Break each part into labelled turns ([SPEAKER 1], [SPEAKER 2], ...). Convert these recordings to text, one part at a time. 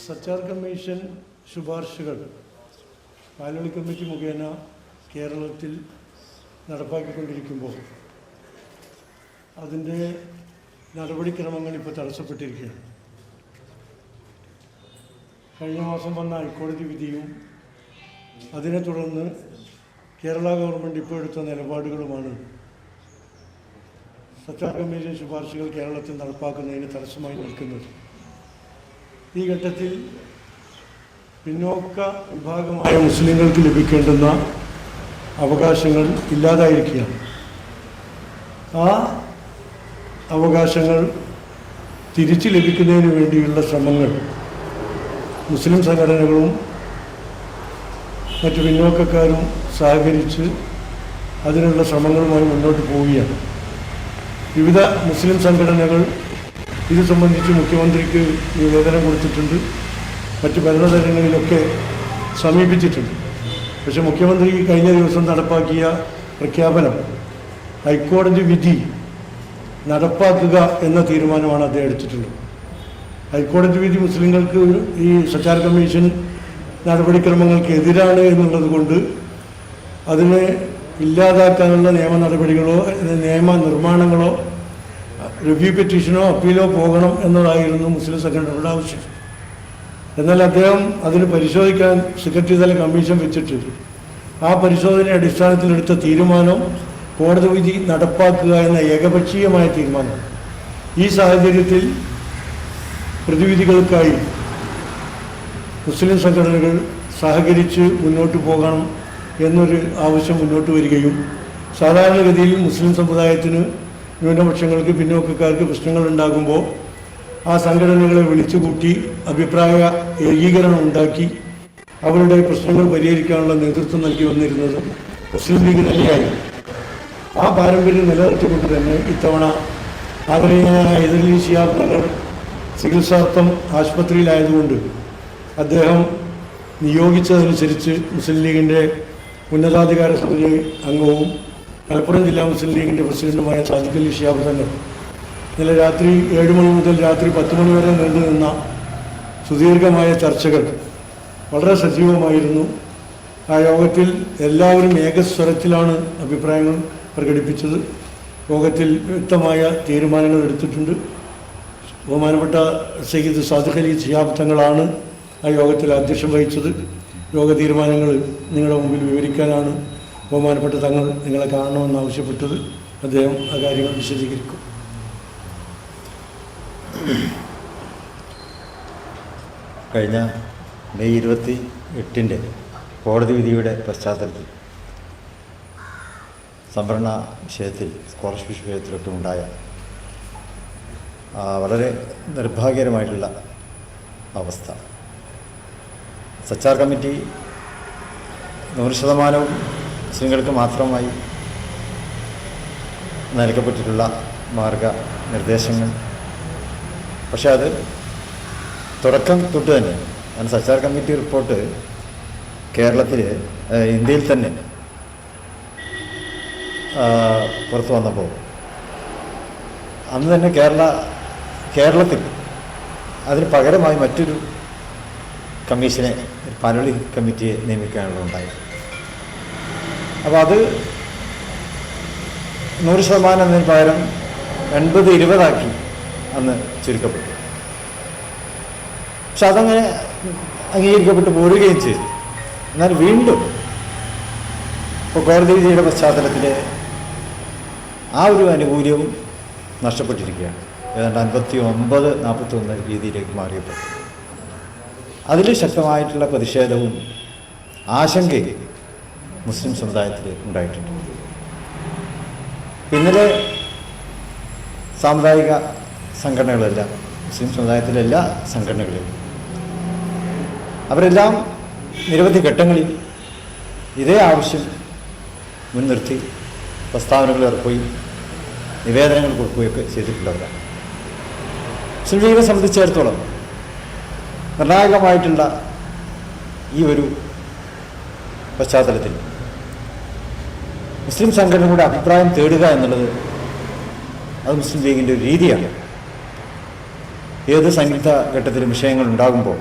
[SPEAKER 1] Sachar commission ശുപാർശകൾ Paloli committee മുഖേന കേരളത്തിൽ നടപ്പാക്കിക്കൊണ്ടിരിക്കുമ്പോൾ അതിൻ്റെ നടപടിക്രമങ്ങൾ ഇപ്പോൾ തടസ്സപ്പെട്ടിരിക്കുകയാണ്. കഴിഞ്ഞ മാസം വന്ന ഹൈക്കോടതി വിധിയും അതിനെ തുടർന്ന് കേരള ഗവൺമെൻറ് ഇപ്പോൾ എടുത്ത നിലപാടുകളുമാണ് സച്ചാർ കമ്മീഷൻ ശുപാർശകൾ കേരളത്തിൽ നടപ്പാക്കുന്നതിന് തടസ്സമായി നിൽക്കുന്നത്. ഈ ഘട്ടത്തിൽ പിന്നോക്ക വിഭാഗമായ മുസ്ലിങ്ങൾക്ക് ലഭിക്കേണ്ടുന്ന അവകാശങ്ങൾ ഇല്ലാതായിരിക്കുകയാണ്. ആ അവകാശങ്ങൾ തിരിച്ചു ലഭിക്കുന്നതിന് വേണ്ടിയുള്ള ശ്രമങ്ങൾ മുസ്ലിം സംഘടനകളും മറ്റു പിന്നോക്കക്കാരും സഹകരിച്ച് അതിനുള്ള ശ്രമങ്ങളുമായി മുന്നോട്ട് പോവുകയാണ്. വിവിധ മുസ്ലിം സംഘടനകൾ ഇത് സംബന്ധിച്ച് മുഖ്യമന്ത്രിക്ക് നിവേദനം കൊടുത്തിട്ടുണ്ട്, മറ്റ് ഭരണതലങ്ങളിലൊക്കെ സമീപിച്ചിട്ടുണ്ട്. പക്ഷെ മുഖ്യമന്ത്രി കഴിഞ്ഞ ദിവസം നടപ്പാക്കിയ പ്രഖ്യാപനം ഹൈക്കോടതി വിധി നടപ്പാക്കുക എന്ന തീരുമാനമാണ് അദ്ദേഹം എടുത്തിട്ടുള്ളത്. ഹൈക്കോടതി വിധി മുസ്ലിങ്ങൾക്ക് ഈ സച്ചാർ കമ്മീഷൻ നടപടിക്രമങ്ങൾക്ക് എതിരാണ് എന്നുള്ളത് കൊണ്ട് അതിനെ ഇല്ലാതാക്കാനുള്ള നിയമ നടപടികളോ നിയമ നിർമ്മാണങ്ങളോ റിവ്യൂ പെറ്റീഷനോ അപ്പീലോ പോകണം എന്നതായിരുന്നു മുസ്ലിം സംഘടനകളുടെ ആവശ്യം. എന്നാൽ അദ്ദേഹം അതിന് പരിശോധിക്കാൻ സെക്രട്ടറി തല കമ്മീഷൻ വെച്ചിട്ട് ആ പരിശോധന അടിസ്ഥാനത്തിലെടുത്ത തീരുമാനം കോടതി വിധി നടപ്പാക്കുക എന്ന ഏകപക്ഷീയമായ തീരുമാനം. ഈ സാഹചര്യത്തിൽ പ്രതിവിധികൾക്കായി മുസ്ലിം സംഘടനകൾ സഹകരിച്ച് മുന്നോട്ട് പോകണം എന്നൊരു ആവശ്യം മുന്നോട്ട് വരികയും സാധാരണഗതിയിൽ മുസ്ലിം സമുദായത്തിന് ന്യൂനപക്ഷങ്ങൾക്ക് പിന്നോക്കക്കാർക്ക് പ്രശ്നങ്ങൾ ഉണ്ടാകുമ്പോൾ ആ സംഘടനകളെ വിളിച്ചുകൂട്ടി അഭിപ്രായ ഏകീകരണം ഉണ്ടാക്കി അവരുടെ പ്രശ്നങ്ങൾ പരിഹരിക്കാനുള്ള നേതൃത്വം നൽകി വന്നിരുന്നത് മുസ്ലിം ലീഗ് തന്നെയായിരുന്നു. ആ പാരമ്പര്യം നിലനിർത്തിക്കൊണ്ട് തന്നെ ഇത്തവണ ആദരണീയനായ ഹൈദരലി ശിഹാബ് തങ്ങൾ ചികിത്സാർത്ഥം ആശുപത്രിയിലായതുകൊണ്ട് അദ്ദേഹം നിയോഗിച്ചതനുസരിച്ച് മുസ്ലിം ലീഗിൻ്റെ ഉന്നതാധികാര സമിതി അംഗവും മലപ്പുറം ജില്ലാ മുസ്ലിം ലീഗിൻ്റെ പ്രസിഡന്റുമായ സാദിഖലി ശിഹാബ് തങ്ങൾ ഇന്നലെ രാത്രി 7 മണി മുതൽ രാത്രി 10 മണി വരെ നീണ്ടു നിന്ന സുദീർഘമായ ചർച്ചകൾ വളരെ സജീവമായിരുന്നു. ആ യോഗത്തിൽ എല്ലാവരും ഏകസ്വരത്തിലാണ് അഭിപ്രായങ്ങൾ പ്രകടിപ്പിച്ചത്. യോഗത്തിൽ വ്യക്തമായ തീരുമാനങ്ങൾ എടുത്തിട്ടുണ്ട്. ബഹുമാനപ്പെട്ട സയ്യിദ് സാദിഖലി ശിഹാബ് തങ്ങളാണ് ആ യോഗത്തിൽ അധ്യക്ഷം വഹിച്ചത്. യോഗ തീരുമാനങ്ങൾ നിങ്ങളുടെ മുമ്പിൽ വിവരിക്കാനാണ് ബഹുമാനപ്പെട്ട തങ്ങൾ നിങ്ങളെ കാണണമെന്ന് ആവശ്യപ്പെട്ടത്. അദ്ദേഹം ആ കാര്യങ്ങൾ വിശദീകരിക്കും.
[SPEAKER 2] കഴിഞ്ഞ മെയ് 28 കോടതി വിധിയുടെ പശ്ചാത്തലത്തിൽ സംവരണ വിഷയത്തിൽ സ്കോളർഷിപ്പ് വിഷയത്തിലൊക്കെ ഉണ്ടായ വളരെ നിർഭാഗ്യകരമായിട്ടുള്ള അവസ്ഥ, സച്ചാർ കമ്മിറ്റി 100% മുസ്ലിങ്ങൾക്ക് മാത്രമായി നൽകപ്പെട്ടിട്ടുള്ള മാർഗനിർദ്ദേശങ്ങൾ, പക്ഷെ അത് തുടക്കം തൊട്ട് തന്നെ കാരണം സച്ചാർ കമ്മിറ്റി റിപ്പോർട്ട് കേരളത്തിൽ ഇന്ത്യയിൽ തന്നെ പുറത്തു വന്നപ്പോൾ അന്ന് തന്നെ കേരളത്തിൽ അതിന് പകരമായി മറ്റൊരു കമ്മീഷനെ, പാലോളി കമ്മിറ്റിയെ നിയമിക്കാനുള്ള ഉണ്ടായി. അപ്പോൾ അത് 100% എന്നതിന് പകരം 80-20 അന്ന് ചുരുക്കപ്പെട്ടു. പക്ഷെ അതങ്ങനെ അംഗീകരിക്കപ്പെട്ട് പോരുകയും ചെയ്തു. എന്നാൽ വീണ്ടും ഇപ്പോൾ കോടതി വിധിയുടെ പശ്ചാത്തലത്തിൽ ആ ഒരു ആനുകൂല്യവും നഷ്ടപ്പെട്ടിരിക്കുകയാണ്. ഏതാണ്ട് 59-41 രീതിയിലേക്ക് മാറിയപ്പോൾ അതിൽ ശക്തമായിട്ടുള്ള പ്രതിഷേധവും ആശങ്കയും മുസ്ലിം സമുദായത്തിൽ ഉണ്ടായിട്ടുണ്ട്. ഇന്നലെ സാമുദായിക സംഘടനകളെല്ലാം, മുസ്ലിം സമുദായത്തിലെ എല്ലാ സംഘടനകളും അവരെല്ലാം നിരവധി ഘട്ടങ്ങളിൽ ഇതേ ആവശ്യം മുൻനിർത്തി പ്രസ്താവനകൾ ഇറക്കുകയും നിവേദനങ്ങൾ കൊടുക്കുകയൊക്കെ ചെയ്തിട്ടുള്ളവരാണ്. മുസ്ലിം ലീഗിനെ സംബന്ധിച്ചിടത്തോളം നിർണായകമായിട്ടുള്ള ഈ ഒരു പശ്ചാത്തലത്തിൽ മുസ്ലിം സംഘടനകളുടെ അഭിപ്രായം തേടുക എന്നുള്ളത് അത് മുസ്ലിം ലീഗിൻ്റെ ഒരു രീതിയാണ്. ഏത് സംയുക്ത ഘട്ടത്തിലും വിഷയങ്ങൾ ഉണ്ടാകുമ്പോൾ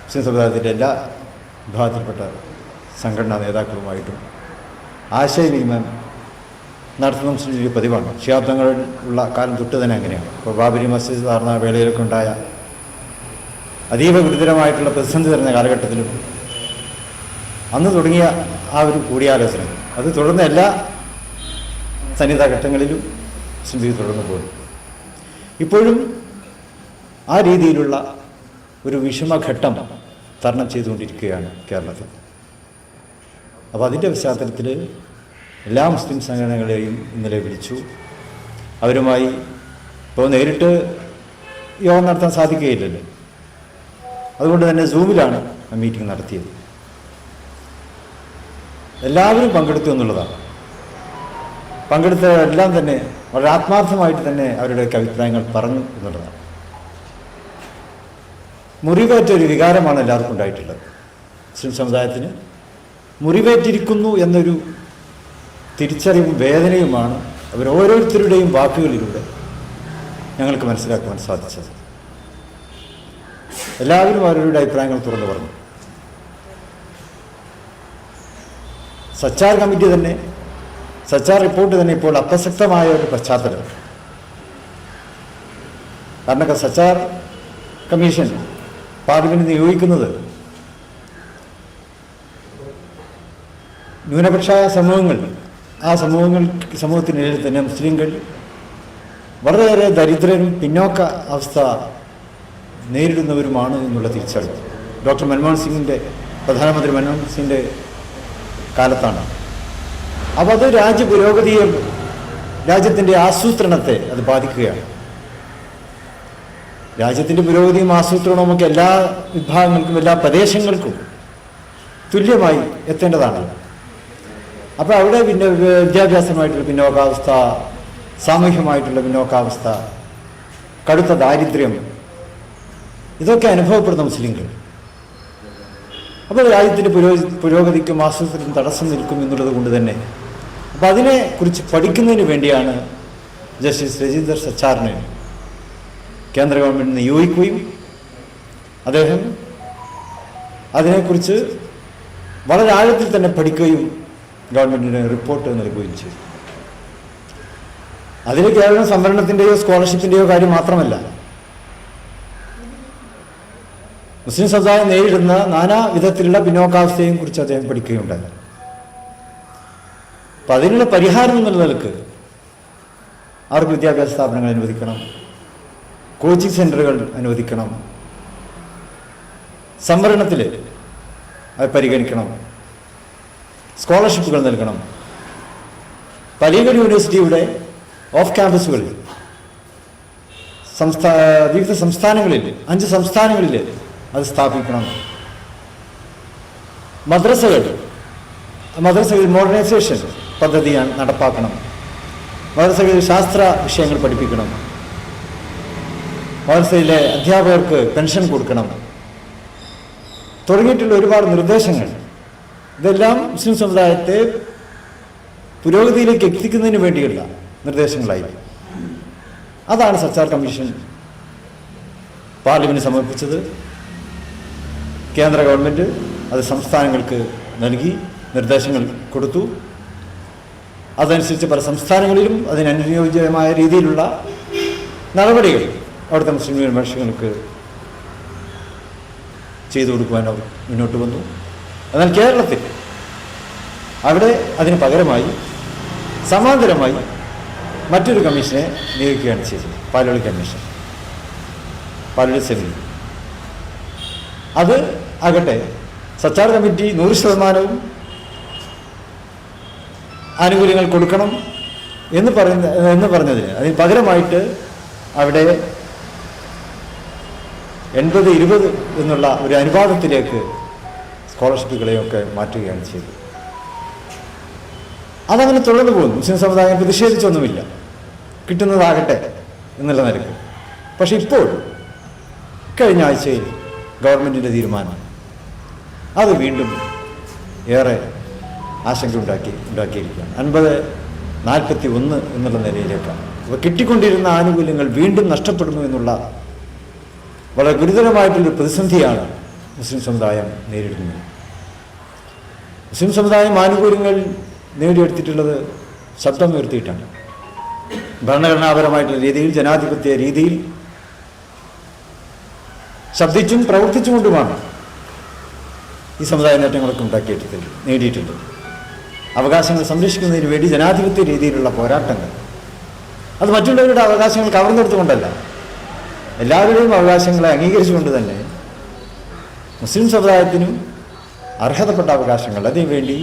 [SPEAKER 2] മുസ്ലിം സമുദായത്തിൻ്റെ എല്ലാ വിഭാഗത്തിൽപ്പെട്ട സംഘടനാ നേതാക്കളുമായിട്ടും ആശയവിനിമയം നടത്തുന്ന മുസ്ലിം ലീഗ് പതിവാണ്. ശിഹാബ്ദങ്ങൾ ഉള്ള കാലം തൊട്ട് തന്നെ അങ്ങനെയാണ്. ഇപ്പോൾ ബാബരി മസ്ജിദ് താർന്ന വേളയിലൊക്കെ ഉണ്ടായ അതീവ ഗുരുതരമായിട്ടുള്ള പ്രതിസന്ധി നിറഞ്ഞ കാലഘട്ടത്തിലും അന്ന് തുടങ്ങിയ ആ ഒരു കൂടിയാലോചന അത് തുടർന്ന എല്ലാ സന്നിധാ ഘട്ടങ്ങളിലും മുസ്ലിം ലീഗ് തുടർന്നു പോകും. ഇപ്പോഴും ആ രീതിയിലുള്ള ഒരു വിഷമഘട്ടം തരണം ചെയ്തുകൊണ്ടിരിക്കുകയാണ് കേരളത്തിൽ. അപ്പോൾ അതിൻ്റെ പശ്ചാത്തലത്തിൽ എല്ലാ മുസ്ലിം സംഘടനകളെയും ഇന്നലെ വിളിച്ചു. അവരുമായി ഇപ്പോൾ നേരിട്ട് യോഗം നടത്താൻ സാധിക്കുകയില്ലല്ലോ. അതുകൊണ്ട് തന്നെ സൂമിലാണ് ആ മീറ്റിംഗ് നടത്തിയത്. എല്ലാവരും പങ്കെടുത്തു എന്നുള്ളതാണ്. പങ്കെടുത്തവരെല്ലാം തന്നെ വളരെ ആത്മാർത്ഥമായിട്ട് തന്നെ അവരുടെയൊക്കെ അഭിപ്രായങ്ങൾ പറഞ്ഞു എന്നുള്ളതാണ്. മുറിവേറ്റ ഒരു വികാരമാണ് എല്ലാവർക്കും ഉണ്ടായിട്ടുള്ളത്. മുസ്ലിം സമുദായത്തിന് മുറിവേറ്റിരിക്കുന്നു എന്നൊരു തിരിച്ചറിവും വേദനയുമാണ് അവരോരോരുത്തരുടെയും വാക്കുകളിലൂടെ ഞങ്ങൾക്ക് മനസ്സിലാക്കുവാൻ സാധിച്ചത്. എല്ലാവരും അവരുടെ അഭിപ്രായങ്ങൾ തുറന്നു പറഞ്ഞു. സച്ചാർ കമ്മിറ്റി തന്നെ, സച്ചാർ റിപ്പോർട്ട് തന്നെ ഇപ്പോൾ അപ്രസക്തമായ ഒരു പശ്ചാത്തലം. കാരണം സച്ചാർ കമ്മീഷൻ പാർലമെന്റ് നിയോഗിക്കുന്നത് ന്യൂനപക്ഷ സമൂഹങ്ങൾ, ആ സമൂഹത്തിനിടയിൽ തന്നെ മുസ്ലിങ്ങൾ വളരെയേറെ ദരിദ്രരും പിന്നോക്ക അവസ്ഥ നേരിടുന്നവരുമാണ് എന്നുള്ള തിരിച്ചറിവ് ഡോക്ടർ മൻമോഹൻ സിംഗിൻ്റെ, പ്രധാനമന്ത്രി മൻമോഹൻ സിംഗിൻ്റെ കാലത്താണ്. അപ്പോൾ അത് രാജ്യപുരോഗതിയെ, രാജ്യത്തിൻ്റെ ആസൂത്രണത്തെ അത് ബാധിക്കുകയാണ്. രാജ്യത്തിൻ്റെ പുരോഗതിയും ആസൂത്രണവും ഒക്കെ എല്ലാ വിഭാഗങ്ങൾക്കും എല്ലാ പ്രദേശങ്ങൾക്കും തുല്യമായി എത്തേണ്ടതാണല്ലോ. അപ്പോൾ അവിടെ പിന്നെ വിദ്യാഭ്യാസമായിട്ടുള്ള പിന്നോക്കാവസ്ഥ, സാമൂഹ്യമായിട്ടുള്ള പിന്നോക്കാവസ്ഥ, കടുത്ത ദാരിദ്ര്യം, ഇതൊക്കെ അനുഭവപ്പെടുന്ന മുസ്ലിങ്ങൾ. അപ്പോൾ രാജ്യത്തിൻ്റെ പുരോഗതിക്കും ആസൂത്രണത്തിനും തടസ്സം നിൽക്കും എന്നുള്ളത് കൊണ്ട് തന്നെ അപ്പോൾ അതിനെക്കുറിച്ച് പഠിക്കുന്നതിന് വേണ്ടിയാണ് ജസ്റ്റിസ് രജീന്ദർ സച്ചാറിനെ കേന്ദ്ര ഗവൺമെൻറ് നിയോഗിക്കുകയും അദ്ദേഹം അതിനെക്കുറിച്ച് വളരെ ആഴത്തിൽ തന്നെ പഠിക്കുകയും ഗവൺമെൻറ്റിന് റിപ്പോർട്ട് നൽകുകയും ചെയ്തു. അതിൽ കേവലം സംവരണത്തിൻ്റെയോ സ്കോളർഷിപ്പിൻ്റെയോ കാര്യം മാത്രമല്ല, മുസ്ലിം സമുദായം നേരിടുന്ന നാനാ വിധത്തിലുള്ള പിന്നോക്കാവസ്ഥയെയും കുറിച്ച് അദ്ദേഹം പഠിക്കുകയുണ്ടായി. അപ്പം അതിനുള്ള പരിഹാരം എന്നുള്ള നിലക്ക് അവർക്ക് വിദ്യാഭ്യാസ സ്ഥാപനങ്ങൾ അനുവദിക്കണം, കോച്ചിങ് സെൻ്ററുകൾ അനുവദിക്കണം, സംവരണത്തിൽ അത് പരിഗണിക്കണം, സ്കോളർഷിപ്പുകൾ നൽകണം. അലീഗഡ് യൂണിവേഴ്സിറ്റിയുടെ ഓഫ് ക്യാമ്പസുകളിൽ വിവിധ സംസ്ഥാനങ്ങളിൽ 5 സംസ്ഥാനങ്ങളിൽ അത് സ്ഥാപിക്കണം. മദ്രസകളിൽ മോഡേണൈസേഷൻ പദ്ധതി നടപ്പാക്കണം. മദ്രസകളിൽ ശാസ്ത്ര വിഷയങ്ങൾ പഠിപ്പിക്കണം. മദ്രസയിലെ അധ്യാപകർക്ക് പെൻഷൻ കൊടുക്കണം. തുടങ്ങിയിട്ടുള്ള ഒരുപാട് നിർദ്ദേശങ്ങൾ, ഇതെല്ലാം മുസ്ലിം സമുദായത്തെ പുരോഗതിയിലേക്ക് എത്തിക്കുന്നതിന് വേണ്ടിയുള്ള നിർദ്ദേശങ്ങളായി. അതാണ് സച്ചാർ കമ്മീഷൻ പാർലമെന്റിന് സമർപ്പിച്ചത്. കേന്ദ്ര ഗവൺമെൻറ് അത് സംസ്ഥാനങ്ങൾക്ക് നൽകി, നിർദ്ദേശങ്ങൾ കൊടുത്തു. അതനുസരിച്ച് പല സംസ്ഥാനങ്ങളിലും അതിനനുയോജ്യമായ രീതിയിലുള്ള നടപടികൾ അവിടുത്തെ മുസ്ലിം ന്യൂനപക്ഷങ്ങൾക്ക് ചെയ്തു കൊടുക്കുവാൻ അവർ മുന്നോട്ട് വന്നു. എന്നാൽ കേരളത്തിൽ അവിടെ അതിന് പകരമായി സമാന്തരമായി മറ്റൊരു കമ്മീഷനെ നിയോഗിക്കുകയാണ് ചെയ്തത്, പാലോളി കമ്മീഷൻ, പാലോളി സെമിനി. അത് ആകട്ടെ സച്ചാർ കമ്മിറ്റി 100% ആനുകൂല്യങ്ങൾ കൊടുക്കണം എന്ന് പറഞ്ഞതിന് അതിന് പകരമായിട്ട് അവിടെ 80-20 എന്നുള്ള ഒരു അനുപാതത്തിലേക്ക് സ്കോളർഷിപ്പുകളെയൊക്കെ മാറ്റുകയാണ് ചെയ്തത്. അതങ്ങനെ തുടർന്നു പോകുന്നു. മുസ്ലിം സമുദായം പ്രതിഷേധിച്ചൊന്നുമില്ല, കിട്ടുന്നതാകട്ടെ എന്നുള്ള നിലയ്ക്ക്. പക്ഷെ ഇപ്പോൾ കഴിഞ്ഞ ആഴ്ചയിൽ ഗവൺമെൻറ്റിൻ്റെ തീരുമാനം അത് വീണ്ടും ഏറെ ആശങ്ക ഉണ്ടാക്കിയിരിക്കുകയാണ്. 50-41 എന്നുള്ള നിലയിലേക്കാണ്. അപ്പോൾ കിട്ടിക്കൊണ്ടിരുന്ന ആനുകൂല്യങ്ങൾ വീണ്ടും നഷ്ടപ്പെടുന്നു എന്നുള്ള വളരെ ഗുരുതരമായിട്ടുള്ളൊരു പ്രതിസന്ധിയാണ് മുസ്ലിം സമുദായം നേരിടുന്നത്. മുസ്ലിം സമുദായം ആനുകൂല്യങ്ങൾ നേടിയെടുത്തിട്ടുള്ളത് ശബ്ദമുയർത്തിയിട്ടാണ്. ഭരണഘടനാപരമായിട്ടുള്ള രീതിയിൽ, ജനാധിപത്യ രീതിയിൽ ശബ്ദിച്ചും പ്രവർത്തിച്ചുകൊണ്ടുമാണ് ഈ സമുദായ നേട്ടങ്ങളൊക്കെ ഉണ്ടാക്കിയിട്ടുണ്ട്, നേടിയിട്ടുണ്ട്. അവകാശങ്ങൾ സംരക്ഷിക്കുന്നതിന് വേണ്ടി ജനാധിപത്യ രീതിയിലുള്ള പോരാട്ടങ്ങൾ, അത് മറ്റുള്ളവരുടെ അവകാശങ്ങൾ കവർന്നെടുത്തുകൊണ്ടല്ല, എല്ലാവരുടെയും അവകാശങ്ങളെ അംഗീകരിച്ചുകൊണ്ട് തന്നെ മുസ്ലിം സമുദായത്തിനും അർഹതപ്പെട്ട അവകാശങ്ങൾ അതിനുവേണ്ടി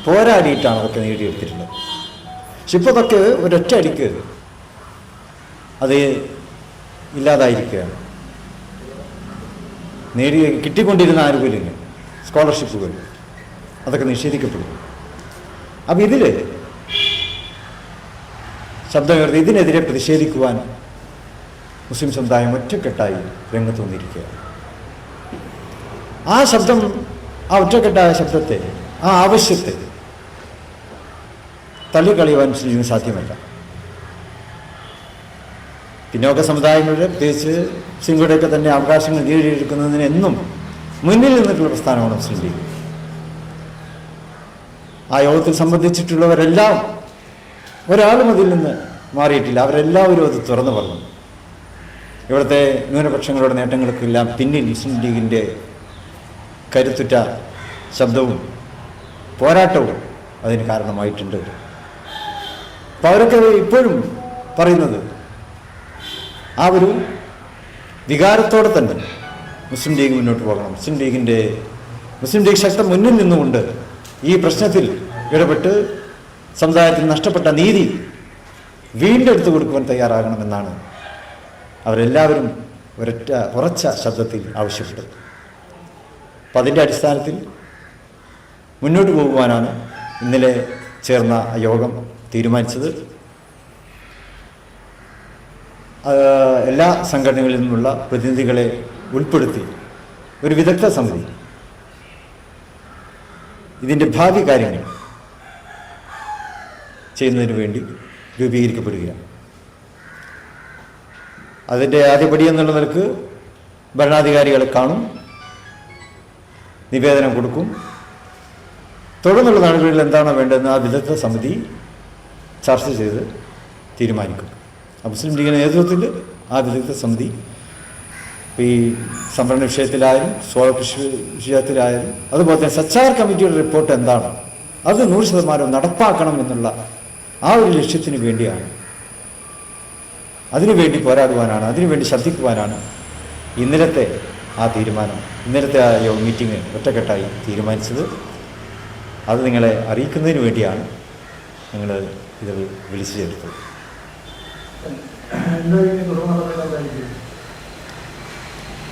[SPEAKER 2] പോരാടിയിട്ടാണ് അതൊക്കെ നേടിയെടുത്തിട്ടുള്ളത്. പക്ഷെ ഇപ്പോൾ അതൊക്കെ ഒരൊറ്റ അടിക്ക് അത് ഇല്ലാതായിരിക്കുകയാണ്. കിട്ടിക്കൊണ്ടിരുന്ന ആനുകൂല്യങ്ങൾ, സ്കോളർഷിപ്പുകൾ, അതൊക്കെ നിഷേധിക്കപ്പെടും. അപ്പം ഇതിൽ ശബ്ദമുയർത്തി ഇതിനെതിരെ പ്രതിഷേധിക്കുവാൻ മുസ്ലിം സമുദായം ഒറ്റക്കെട്ടായി രംഗത്ത് വന്നിരിക്കുകയാണ്. ആ ശബ്ദം, ആ ഒറ്റക്കെട്ടായ ശബ്ദത്തെ, ആ ആവശ്യത്തെ തള്ളിക്കളയുവാൻ മുസ്ലിമിന് സാധ്യമല്ല. പിന്നോക്ക സമുദായങ്ങളുടെ, പ്രത്യേകിച്ച് മുസ്ലിങ്ങളുടെയൊക്കെ തന്നെ അവകാശങ്ങൾ നേടിയെടുക്കുന്നതിന് എന്നും മുന്നിൽ നിന്നിട്ടുള്ള പ്രസ്ഥാനമാണ് മുസ്ലിം ലീഗ്. ആ യോഗത്തിൽ സംബന്ധിച്ചിട്ടുള്ളവരെല്ലാം ഒരാളും അതിൽ നിന്ന് മാറിയിട്ടില്ല. അവരെല്ലാവരും അത് തുറന്നു പറഞ്ഞു. ഇവിടുത്തെ ന്യൂനപക്ഷങ്ങളുടെ നേട്ടങ്ങൾക്കെല്ലാം പിന്നിൽ മുസ്ലിം ലീഗിൻ്റെ കരുത്തുറ്റ ശബ്ദവും പോരാട്ടവും അതിന് കാരണമായിട്ടുണ്ട്. അപ്പോൾ അവരൊക്കെ ഇപ്പോഴും പറയുന്നത് ആ ഒരു വികാരത്തോടെ തന്നെ മുസ്ലിം ലീഗ് മുന്നോട്ട് പോകണം. മുസ്ലിം ലീഗ് ശക്തി മുന്നിൽ നിന്നുകൊണ്ട് ഈ പ്രശ്നത്തിൽ ഇടപെട്ട് സമുദായത്തിൽ നഷ്ടപ്പെട്ട നീതി വീണ്ടെടുത്തു കൊടുക്കുവാൻ തയ്യാറാകണമെന്നാണ് അവരെല്ലാവരും ഉറച്ച ശബ്ദത്തിൽ ആവശ്യപ്പെട്ടത്. അപ്പം അതിൻ്റെ അടിസ്ഥാനത്തിൽ മുന്നോട്ട് പോകുവാനാണ് ഇന്നലെ ചേർന്ന യോഗം തീരുമാനിച്ചത്. എല്ലാ സംഘടനകളിൽ നിന്നുള്ള പ്രതിനിധികളെ ഉൾപ്പെടുത്തി ഒരു വിദഗ്ധ സമിതി ഇതിൻ്റെ ഭാവി കാര്യങ്ങൾ ചെയ്യുന്നതിന് വേണ്ടി രൂപീകരിക്കപ്പെടുകയാണ്. അതിൻ്റെ ആദ്യപടി എന്നുള്ള നിലക്ക് ഭരണാധികാരികളെ കാണും, നിവേദനം കൊടുക്കും. തുടർന്നുള്ള നാടുകളിൽ എന്താണോ വേണ്ടതെന്ന് ആ വിദഗ്ധ സമിതി ചർച്ച ചെയ്ത് തീരുമാനിക്കും. മുസ്ലിം ലീഗിൻ്റെ നേതൃത്വത്തിൽ ആ വിദഗ്ധ സമിതി ഈ സംവരണ വിഷയത്തിലായാലും സോള കൃഷി വിഷയത്തിലായാലും അതുപോലെ തന്നെ സച്ചാർ കമ്മിറ്റിയുടെ റിപ്പോർട്ട് എന്താണ്, അത് 100% നടപ്പാക്കണം എന്നുള്ള ആ ഒരു ലക്ഷ്യത്തിന് വേണ്ടിയാണ്, അതിനുവേണ്ടി പോരാടുവാനാണ്, അതിനുവേണ്ടി ശബ്ദിക്കുവാനാണ് ഇന്നലത്തെ ആ തീരുമാനം, ഇന്നലത്തെ ആ മീറ്റിംഗ് ഒറ്റക്കെട്ടായി തീരുമാനിച്ചത്. അത് നിങ്ങളെ അറിയിക്കുന്നതിന് വേണ്ടിയാണ് ഞങ്ങൾ ഇത് വിളിച്ചു ചേർത്തത്.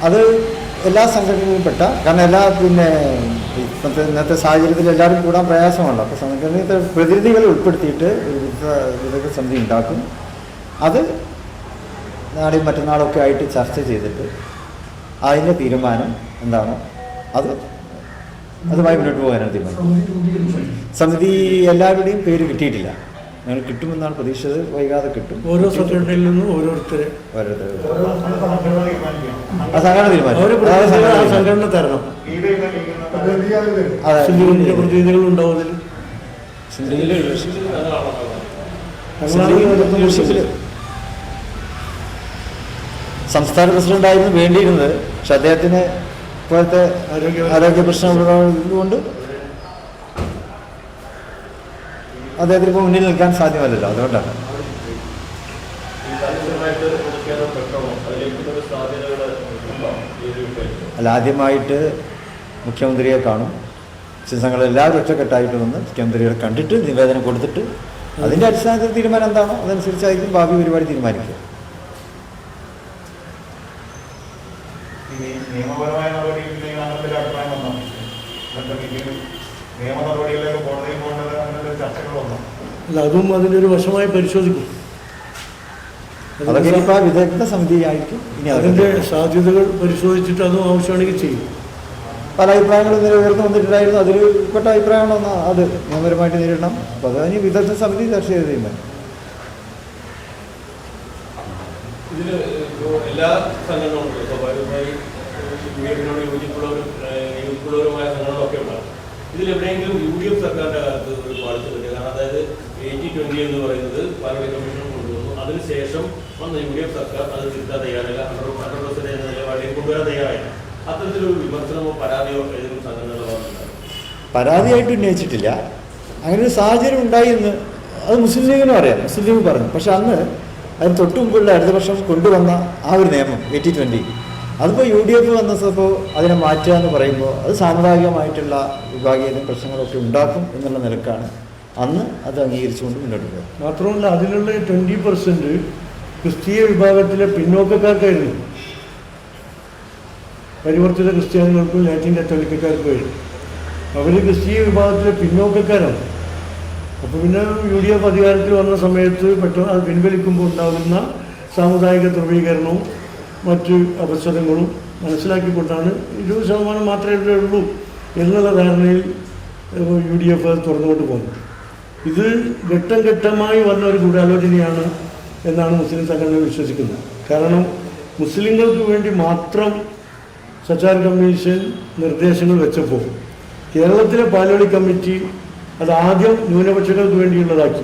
[SPEAKER 2] അത് എല്ലാ സംഘടനകളിലും പെട്ട, കാരണം ഇന്നത്തെ സാഹചര്യത്തിൽ എല്ലാവരും കൂടാൻ പ്രയാസമുണ്ട്. അപ്പോൾ സംഘടനത്തെ പ്രതിനിധികളെ ഉൾപ്പെടുത്തിയിട്ട് ഒരു വിദഗ്ധ സമിതി ഉണ്ടാക്കും. അത് നാളെയും മറ്റന്നാളൊക്കെ ആയിട്ട് ചർച്ച ചെയ്തിട്ട് അതിൻ്റെ തീരുമാനം എന്താണോ അതുമായി മുന്നോട്ട് പോകാനാണ് തീരുമാനം. സമിതി എല്ലാവരുടെയും പേര് കിട്ടിയിട്ടില്ല. ഞങ്ങൾ കിട്ടുമെന്നാണ് പ്രതീക്ഷിച്ചത്. വൈകാതെ കിട്ടും.
[SPEAKER 1] ഓരോ സംഘടനയിൽ നിന്നും ഓരോരുത്തരെ
[SPEAKER 2] സംഘടന തീരുമാനം
[SPEAKER 1] സംഘടന തരണം. പ്രതിനിധികൾ ഉണ്ടാവും. സംസ്ഥാന പ്രസിഡന്റായിരുന്നു വേണ്ടിയിരുന്നത്. പക്ഷെ അദ്ദേഹത്തിന് ഇപ്പോഴത്തെ ആരോഗ്യ പ്രശ്നമുള്ളതുകൊണ്ട് അദ്ദേഹത്തിന് ഇപ്പോൾ മുന്നിൽ നിൽക്കാൻ സാധ്യമല്ലല്ലോ. അതുകൊണ്ടാണ് അല്ല, ആദ്യമായിട്ട് മുഖ്യമന്ത്രിയെ കാണും. സംഘങ്ങൾ എല്ലാവരും ഒറ്റക്കെട്ടായിട്ട് വന്ന് മുഖ്യമന്ത്രിയെ കണ്ടിട്ട് നിവേദനം കൊടുത്തിട്ട് അതിൻ്റെ അടിസ്ഥാനത്തിൽ തീരുമാനം എന്താണോ അതനുസരിച്ചായിരിക്കും ഭാവി പരിപാടി തീരുമാനിക്കുക.
[SPEAKER 3] നിയമപരമായ നടപടിയിലേക്ക് അഭിപ്രായം വന്നോ? നിയമ നടപടികളിലേക്ക് കോടതിയിൽ പോകേണ്ടത് അങ്ങനെ ചർച്ചകൾ വന്നോ?
[SPEAKER 1] അല്ല, അതും അതിൻ്റെ ഒരു വശമായി പരിശോധിക്കും.
[SPEAKER 2] അതൊക്കെ ഇപ്പോൾ വിദഗ്ധ സമിതിയായിരിക്കും. ഇനി
[SPEAKER 1] അതിൻ്റെ സാധ്യതകൾ പരിശോധിച്ചിട്ട് അതും ആവശ്യമാണെങ്കിൽ ചെയ്യും.
[SPEAKER 2] പല അഭിപ്രായങ്ങളും ഇന്നലെ ഉയർന്നു വന്നിട്ടുണ്ടായിരുന്നു. അതിൽ പെട്ട അഭിപ്രായങ്ങളൊന്നും അത് നിയമപരമായിട്ട് നേരിടണം. അപ്പോൾ അത് ഇനി വിദഗ്ധ സമിതി ചർച്ച ചെയ്ത് തീരുമാനം.
[SPEAKER 4] ഇതിൽ എല്ലാ സംഘടനകളും സ്വാഭാവികമായി യുഡിഎഫിനോട് യോജിപ്പുള്ളവരുമായ സംഘടനകളൊക്കെ ഉണ്ടാകും. ഇതിലെവിടെയെങ്കിലും UDF സർക്കാരിൻ്റെ കാലത്ത് ഒരു പാളിച്ച പറ്റിയ കാരണം അതായത് 80-20 എന്ന് പറയുന്നത് പാർലമെന്റ് കമ്മീഷൻ കൊണ്ടുവന്നു. അതിനുശേഷം വന്ന UDF സർക്കാർ അത് തിരുത്താൻ തയ്യാറല്ല, 100% എന്ന നിലപാടിലേക്ക് കൊണ്ടുവരാൻ തയ്യാറായില്ല. അത്തരത്തിലൊരു വിമർശനമോ പരാതിയോ ഏതെങ്കിലും സംഘടനകളോ വന്നിട്ടുണ്ടാകും?
[SPEAKER 2] പരാതിയായിട്ട് ഉന്നയിച്ചിട്ടില്ല. അങ്ങനെ ഒരു സാഹചര്യം ഉണ്ടായി എന്ന് അത് മുസ്ലിം ലീഗിനും അറിയാം, മുസ്ലിം ലീഗ് പറഞ്ഞു. പക്ഷെ അന്ന് അതിന് തൊട്ട് മുമ്പുള്ള അടുത്ത വർഷം കൊണ്ടുവന്ന ആ ഒരു നിയമം 80-20 അതിപ്പോൾ UDF വന്നപ്പോൾ അതിനെ മാറ്റുക എന്ന് പറയുമ്പോൾ അത് സാമുദായികമായിട്ടുള്ള വിഭാഗീയത പ്രശ്നങ്ങളൊക്കെ ഉണ്ടാക്കും എന്നുള്ള നിലക്കാണ് അന്ന് അത് അംഗീകരിച്ചുകൊണ്ട് മുന്നോട്ട് പോയത്.
[SPEAKER 5] മാത്രമല്ല അതിലുള്ള 20% ക്രിസ്തീയ വിഭാഗത്തിലെ പിന്നോക്കക്കാർക്കായിരുന്നു, പരിവർത്തിത ക്രിസ്ത്യാനികൾക്കും ലാറ്റിൻ കത്തോലിക്കക്കാർക്കുമായിരുന്നു. അവർ ക്രിസ്തീയ വിഭാഗത്തിലെ പിന്നോക്കക്കാരാണ്. അപ്പോൾ പിന്നെ UDF അധികാരത്തിൽ വന്ന സമയത്ത് പെട്ടെന്ന് അത് പിൻവലിക്കുമ്പോൾ ഉണ്ടാകുന്ന സാമുദായിക ധ്രുവീകരണവും മറ്റ് അവസരങ്ങളും മനസ്സിലാക്കിക്കൊണ്ടാണ് 20% മാത്രമേ ഇവിടെ ഉള്ളൂ എന്നുള്ള ധാരണയിൽ UDF തുറന്നുകൊണ്ട് പോകുന്നത്. ഇത് ഘട്ടം ഘട്ടമായി വന്ന ഒരു ഗൂഢാലോചനയാണ് എന്നാണ് മുസ്ലിം സംഘടന വിശ്വസിക്കുന്നത്. കാരണം മുസ്ലിങ്ങൾക്ക് വേണ്ടി മാത്രം സച്ചാർ കമ്മീഷൻ നിർദ്ദേശങ്ങൾ വെച്ചപ്പോൾ കേരളത്തിലെ പാലോളി കമ്മിറ്റി അത് ആദ്യം ന്യൂനപക്ഷങ്ങൾക്ക് വേണ്ടിയുള്ളതാക്കി.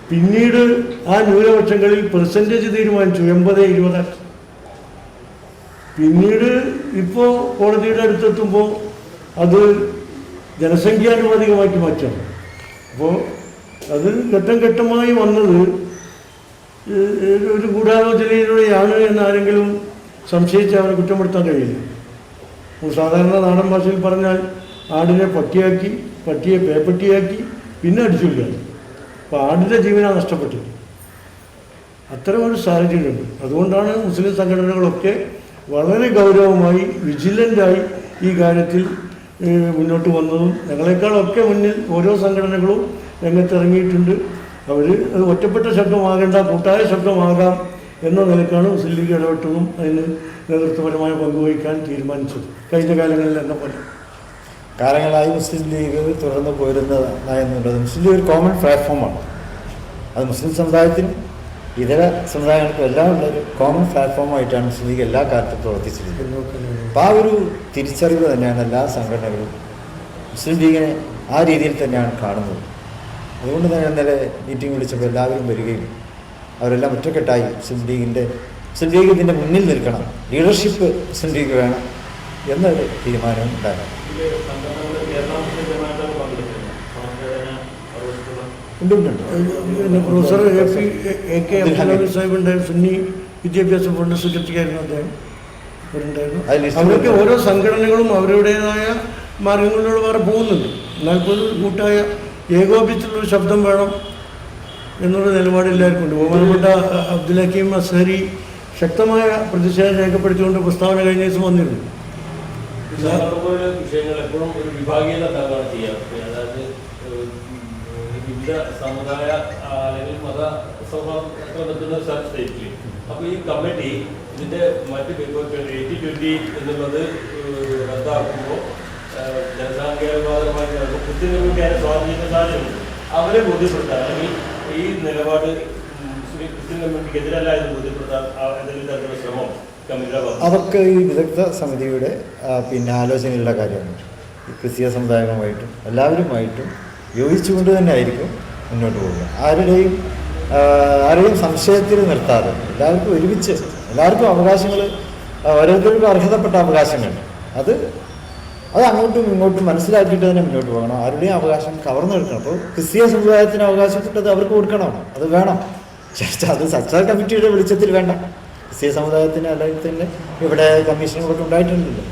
[SPEAKER 5] പിന്നീട് ആ ന്യൂനപക്ഷങ്ങളിൽ പെർസെൻറ്റേജ് തീരുമാനിച്ചു 80-20 ആക്കി. പിന്നീട് ഇപ്പോൾ കോടതിയുടെ അടുത്തെത്തുമ്പോൾ അത് ജനസംഖ്യാനുപാതികമാക്കി മാറ്റണം. അപ്പോൾ അത് ഘട്ടം ഘട്ടമായി വന്നത് ഒരു ഗൂഢാലോചനയിലൂടെയാണ് എന്ന് ആരെങ്കിലും സംശയിച്ച് അവനെ കുറ്റപ്പെടുത്താൻ കഴിയില്ല. സാധാരണ നാടൻ ഭാഷയിൽ പറഞ്ഞാൽ ആടിനെ പട്ടിയാക്കി, പട്ടിയെ പേപ്പട്ടിയാക്കി, പിന്നെ അടിച്ചുകൊല്ലുകയാണ്. അപ്പോൾ ആടിൻ്റെ ജീവനാണ് നഷ്ടപ്പെട്ടത്. അത്തരമൊരു സാഹചര്യമുണ്ട്. അതുകൊണ്ടാണ് മുസ്ലിം സംഘടനകളൊക്കെ വളരെ ഗൗരവമായി വിജിലൻ്റായി ഈ കാര്യത്തിൽ മുന്നോട്ട് വന്നതും. ഞങ്ങളെക്കാളൊക്കെ മുന്നിൽ ഓരോ സംഘടനകളും രംഗത്തിറങ്ങിയിട്ടുണ്ട്. അവർ അത് ഒറ്റപ്പെട്ട ശബ്ദമാകേണ്ട കൂട്ടായ ശബ്ദമാകാം എന്ന നിലക്കാണ് മുസ്ലിം ലീഗ് ഇടപെട്ടതും അതിന് നേതൃത്വപരമായ പങ്കുവഹിക്കാൻ തീരുമാനിച്ചത്. കഴിഞ്ഞ കാലങ്ങളിൽ എന്ന പോലെ
[SPEAKER 2] കാലങ്ങളായി മുസ്ലിം ലീഗ് തുടർന്ന് പോരുന്നതായെന്നുള്ളത് മുസ്ലിം ലീഗ് ഒരു കോമൺ പ്ലാറ്റ്ഫോമാണ്. അത് മുസ്ലിം സമുദായത്തിനും ഇതര സമുദായങ്ങൾക്കും എല്ലാം ഉള്ളൊരു കോമൺ പ്ലാറ്റ്ഫോമായിട്ടാണ് മുസ്ലിം ലീഗ് എല്ലാ കാലത്തും പ്രവർത്തിച്ചിരിക്കുന്നത്. അപ്പോൾ ആ ഒരു തിരിച്ചറിവ് തന്നെയാണ് എല്ലാ സംഘടനകളും മുസ്ലിം ലീഗിനെ ആ രീതിയിൽ തന്നെയാണ് കാണുന്നത്. അതുകൊണ്ട് തന്നെ ഇന്നലെ മീറ്റിംഗ് വിളിച്ചപ്പോൾ എല്ലാവരും വരികയും അവരെല്ലാം ഒറ്റക്കെട്ടായി മുസ്ലിം ലീഗ് ഇതിൻ്റെ മുന്നിൽ നിൽക്കണം, ലീഡർഷിപ്പ് മുസ്ലിം ലീഗ് വേണം എന്നൊരു തീരുമാനം ഉണ്ടായിരുന്നു.
[SPEAKER 5] പിന്നെ പ്രൊഫസർ AK അബ്ദുൽ സാഹിബ് ഉണ്ടായിരുന്നു, സുന്നി വിദ്യാഭ്യാസ ബോർഡ് സെക്രട്ടറിയായിരുന്നു അദ്ദേഹം. അവരുണ്ടായിരുന്നു. അവരൊക്കെ ഓരോ സംഘടനകളും അവരുടേതായ മാർഗങ്ങളിലൂടെ വേറെ പോകുന്നുണ്ട്. എന്നാൽ പോലും കൂട്ടായ ഏകോപിച്ചുള്ളൊരു ശബ്ദം വേണം എന്നുള്ള നിലപാട് എല്ലാവർക്കും ഉണ്ട്. ബഹുമാനപ്പെട്ട അബ്ദുൽ ഹക്കീം അസ്ഹരി ശക്തമായ പ്രതിഷേധം രേഖപ്പെടുത്തിക്കൊണ്ട് പ്രസ്താവന കഴിഞ്ഞ ദിവസം വന്നിരുന്നു.
[SPEAKER 4] വിഷയങ്ങൾ എപ്പോഴും ഒരു വിഭാഗീയത ഉണ്ടാവുകയാണ് ചെയ്യാറ്. അതായത് വിവിധ സമുദായ അല്ലെങ്കിൽ മത സൗഹാർദ്ദത്തിന് സ്റ്റേറ്റിൽ. അപ്പോൾ ഈ കമ്മിറ്റി ഇതിൻ്റെ മറ്റ് 80-20 എന്നുള്ളത് റദ്ദാക്കുമ്പോൾ ജനസാംഖ്യാനുപാതമായി ക്രിസ്ത്യൻ സ്വാധീനിക്കുന്ന സാഹചര്യമുണ്ട്. അവരെ ബോധ്യപ്പെടുത്താൻ അല്ലെങ്കിൽ ഈ നിലപാട് ക്രിസ്ത്യൻ കമ്മ്യൂണിറ്റിക്ക് എതിരല്ല എന്ന് ബോധ്യപ്പെടുത്താൻ എന്തെങ്കിലും തരത്തിലുള്ള ശ്രമം
[SPEAKER 2] അതൊക്കെ ഈ വിദഗ്ധ സമിതിയുടെ ആലോചനയുള്ള കാര്യമാണ്. ഈ ക്രിസ്തീയ സമുദായവുമായിട്ടും എല്ലാവരുമായിട്ടും യോജിച്ചുകൊണ്ട് തന്നെ ആയിരിക്കും മുന്നോട്ട് പോകുക. ആരെയും സംശയത്തിൽ നിർത്താതെ എല്ലാവർക്കും ഒരുമിച്ച് എല്ലാവർക്കും അവകാശങ്ങൾ, ഓരോരുത്തർക്കും അർഹതപ്പെട്ട അവകാശങ്ങൾ അത് അങ്ങോട്ടും ഇങ്ങോട്ടും മനസ്സിലാക്കിയിട്ട് തന്നെ മുന്നോട്ട് പോകണം. ആരുടെയും അവകാശം കവർന്നെടുക്കണം. അപ്പോൾ ക്രിസ്തീയ സമുദായത്തിന് അവകാശപ്പെട്ടത് അവർക്ക് കൊടുക്കണം, അത് വേണം. അത് സച്ചാർ കമ്മിറ്റിയുടെ വെളിച്ചത്തിൽ വേണ്ട. ക്രിസ്തീയ സമുദായത്തിന് അല്ലെങ്കിൽ തന്നെ ഇവിടെ കമ്മീഷനുകളൊക്കെ ഉണ്ടായിട്ടുണ്ടല്ലോ.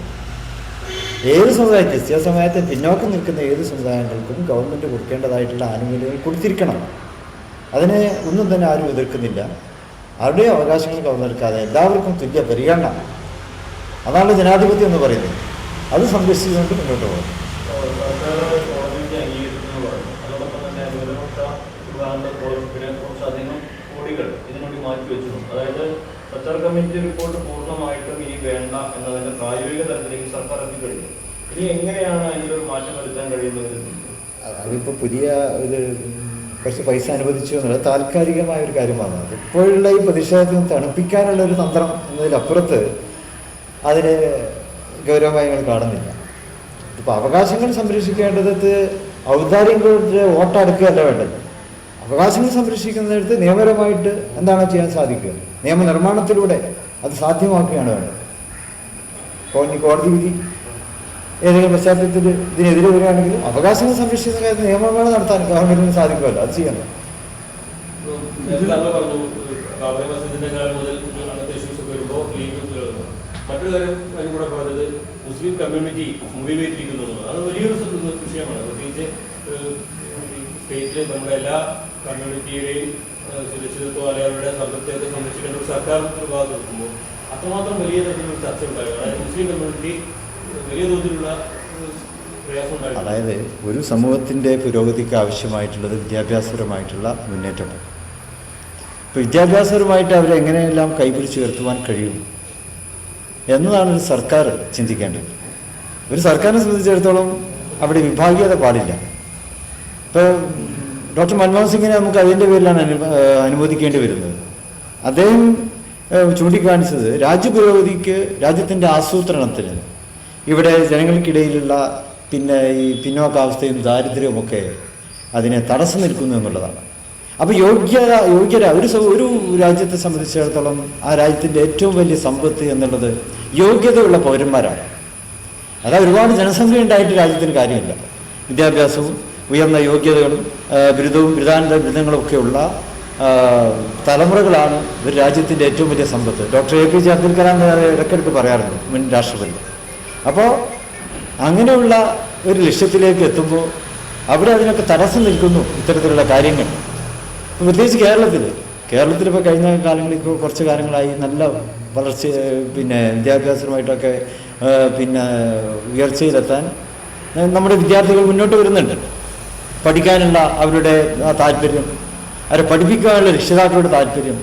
[SPEAKER 2] ഏത് സമുദായം, ക്രിസ്തീയ സമുദായത്തെ പിന്നോക്കം നിൽക്കുന്ന ഏത് സമുദായങ്ങൾക്കും ഗവൺമെൻറ് കൊടുക്കേണ്ടതായിട്ടുള്ള ആനുകൂല്യങ്ങൾ കൊടുത്തിരിക്കണം. അതിനെ ഒന്നും തന്നെ ആരും എതിർക്കുന്നില്ല. ആരുടെയും അവകാശങ്ങൾ കവർന്നെടുക്കാതെ എല്ലാവർക്കും തുല്യ പരിഗണന, അതാണ് ജനാധിപത്യം എന്ന് പറയുന്നത്. അത് സംരക്ഷിച്ചുകൊണ്ട് മുന്നോട്ട് പോകും.
[SPEAKER 4] ഇതിനുവേണ്ടി മാറ്റി വെച്ചിരുന്നു. അതായത് സച്ചാർ കമ്മിറ്റി റിപ്പോർട്ട് പൂർണ്ണമായിട്ടും ഇനി വേണ്ട എന്നതിന്റെ പ്രായോഗിക തലത്തിലേക്ക് സർക്കാർ എത്തിക്കഴിഞ്ഞു. ഇനി എങ്ങനെയാണ് അതിലൊരു മാറ്റം വരുത്താൻ കഴിയുന്നത്?
[SPEAKER 2] അതിപ്പോൾ പുതിയ ഇത് കുറച്ച് പൈസ അനുവദിച്ചു എന്നുള്ളത് താൽക്കാലികമായ ഒരു കാര്യമാണ്. ഇപ്പോഴുള്ള ഈ പ്രതിഷേധത്തിന് തണുപ്പിക്കാനുള്ള ഒരു തന്ത്രം എന്നതിലപ്പുറത്ത് അതിന് ഗൗരവമായി ഞങ്ങൾ കാണുന്നില്ല. ഇപ്പോൾ അവകാശങ്ങൾ സംരക്ഷിക്കേണ്ടത് ഔദാര്യങ്ങളുടെ വോട്ടടക്കുകയല്ല വേണ്ടത്. അവകാശങ്ങൾ സംരക്ഷിക്കുന്നിടത്ത് നിയമപരമായിട്ട് എന്താണ് ചെയ്യാൻ സാധിക്കുക, നിയമനിർമ്മാണത്തിലൂടെ അത് സാധ്യമാക്കുകയാണ് വേണ്ടത്. ഇപ്പോൾ ഇനി കോടതി വിധി ഏതെങ്കിലും പശ്ചാത്തലത്തിൽ ഇതിനെതിരെ വരികയാണെങ്കിൽ അവകാശങ്ങൾ സംരക്ഷിക്കുന്ന കാര്യത്തിൽ നിയമനിർമ്മാണം നടത്താൻ ഗവൺമെന്റിന് സാധിക്കുമല്ലോ, അത് ചെയ്യണം.
[SPEAKER 4] ബാബറി മസ്ജിദിന്റെ കാലം മുതൽ അങ്ങനത്തെ ഇഷ്യൂസ് ഒക്കെ വരുമ്പോൾ ലീഗ് മറ്റൊരു കാര്യം അതിന് കൂടെ പറഞ്ഞത് മുസ്ലിം കമ്മ്യൂണിറ്റി മുറിവേറ്റിരിക്കുന്നു. അത് വലിയൊരു വിഷയമാണ്. പ്രത്യേകിച്ച് സ്റ്റേറ്റിൽ നമ്മുടെ എല്ലാ കമ്മ്യൂണിറ്റിയുടെയും സുരക്ഷിതത്വം അല്ലെങ്കിൽ അവരുടെ സംതൃപ്തിയൊക്കെ സംരക്ഷിക്കേണ്ട ഒരു സർക്കാർ ഒരു ഭാഗത്ത് നിൽക്കുമ്പോൾ അത്രമാത്രം വലിയ തരത്തിലുള്ള ചർച്ച ഉണ്ടാകും. അതായത് മുസ്ലിം കമ്മ്യൂണിറ്റി വലിയ തോതിലുള്ള പ്രയാസം ഉണ്ടാകും.
[SPEAKER 2] അതായത് ഒരു സമൂഹത്തിൻ്റെ പുരോഗതിക്ക് ആവശ്യമായിട്ടുള്ളത് വിദ്യാഭ്യാസപരമായിട്ടുള്ള മുന്നേറ്റമാണ്. ഇപ്പോൾ വിദ്യാഭ്യാസപരമായിട്ട് അവരെങ്ങനെയെല്ലാം കൈപിടിച്ച് ഉയർത്തുവാൻ കഴിയും എന്നതാണ് ഒരു സർക്കാർ ചിന്തിക്കേണ്ടത്. ഒരു സർക്കാരിനെ സംബന്ധിച്ചിടത്തോളം അവിടെ വിഭാഗീയത പാടില്ല. ഇപ്പോൾ ഡോക്ടർ മൻമോഹൻ സിംഗിനെ നമുക്ക് അതിൻ്റെ പേരിലാണ് അനുമോദിക്കേണ്ടി വരുന്നത്. അദ്ദേഹം ചൂണ്ടിക്കാണിച്ചത് രാജ്യപുരോഗതിക്ക്, രാജ്യത്തിൻ്റെ ആസൂത്രണത്തിന് ഇവിടെ ജനങ്ങൾക്കിടയിലുള്ള ഈ പിന്നോക്കാവസ്ഥയും ദാരിദ്ര്യവുമൊക്കെ അതിനെ തടസ്സം നിൽക്കുന്നു എന്നുള്ളതാണ്. അപ്പോൾ യോഗ്യത ഒരു രാജ്യത്തെ സംബന്ധിച്ചിടത്തോളം ആ രാജ്യത്തിൻ്റെ ഏറ്റവും വലിയ സമ്പത്ത് എന്നുള്ളത് യോഗ്യതയുള്ള പൗരന്മാരാണ്. അതായത് ഒരുപാട് ജനസംഖ്യ ഉണ്ടായിട്ട് രാജ്യത്തിന് കാര്യമില്ല. വിദ്യാഭ്യാസവും ഉയർന്ന യോഗ്യതകളും ബിരുദവും ബിരുദാനന്തര ബിരുദങ്ങളുമൊക്കെയുള്ള തലമുറകളാണ് ഒരു രാജ്യത്തിൻ്റെ ഏറ്റവും വലിയ സമ്പത്ത്. ഡോക്ടർ APJ അബ്ദുൽ കലാം ഇടയ്ക്കിടയ്ക്ക് പറയാറുണ്ട്, മുൻ രാഷ്ട്രപതി. അപ്പോൾ അങ്ങനെയുള്ള ഒരു ലക്ഷ്യത്തിലേക്ക് എത്തുമ്പോൾ അവിടെ അതിനൊക്കെ തടസ്സം നിൽക്കുന്നു ഇത്തരത്തിലുള്ള കാര്യങ്ങൾ. പ്രത്യേകിച്ച് കേരളത്തിലിപ്പോൾ കഴിഞ്ഞ കാലങ്ങളിൽ കുറച്ച് കാലങ്ങളായി നല്ല വളർച്ച വിദ്യാഭ്യാസപരമായിട്ടൊക്കെ ഉയർച്ചയിലെത്താൻ നമ്മുടെ വിദ്യാർത്ഥികൾ മുന്നോട്ട് വരുന്നുണ്ട്. പഠിക്കാനുള്ള അവരുടെ താല്പര്യം, അവരെ പഠിപ്പിക്കാനുള്ള രക്ഷിതാക്കളുടെ താല്പര്യം,